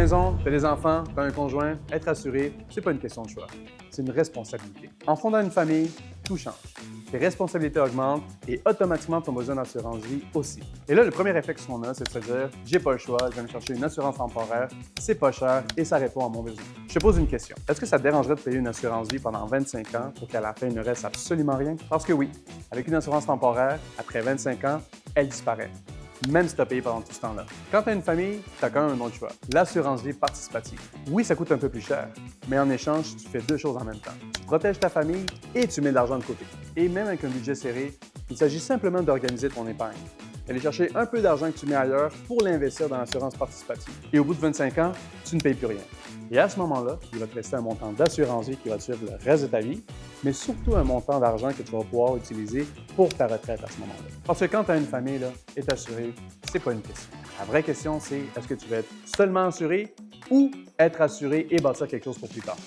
maison, tu as des enfants, tu as un conjoint, être assuré, c'est pas une question de choix. C'est une responsabilité. En fondant une famille, tout change. Tes responsabilités augmentent et automatiquement ton besoin d'assurance vie aussi. Et là, le premier réflexe qu'on a, c'est de se dire « j'ai pas le choix, je viens de chercher une assurance temporaire, c'est pas cher et ça répond à mon besoin ». Je te pose une question. Est-ce que ça te dérangerait de payer une assurance vie pendant 25 ans pour qu'à la fin, il ne reste absolument rien? Parce que oui, avec une assurance temporaire, après 25 ans, elle disparaît. Même si tu as payé pendant tout ce temps-là. Quand tu as une famille, tu as quand même un autre choix. L'assurance vie participative. Oui, ça coûte un peu plus cher, mais en échange, tu fais deux choses en même temps. Tu protèges ta famille et tu mets de l'argent de côté. Et même avec un budget serré, il s'agit simplement d'organiser ton épargne. Aller chercher un peu d'argent que tu mets ailleurs pour l'investir dans l'assurance participative. Et au bout de 25 ans, tu ne payes plus rien. Et à ce moment-là, il va te rester un montant d'assurance vie qui va te suivre le reste de ta vie, mais surtout un montant d'argent que tu vas pouvoir utiliser pour ta retraite à ce moment-là. Parce que quand tu as une famille, là, être assuré, c'est pas une question. La vraie question, c'est est-ce que tu veux être seulement assuré ou être assuré et bâtir quelque chose pour plus tard?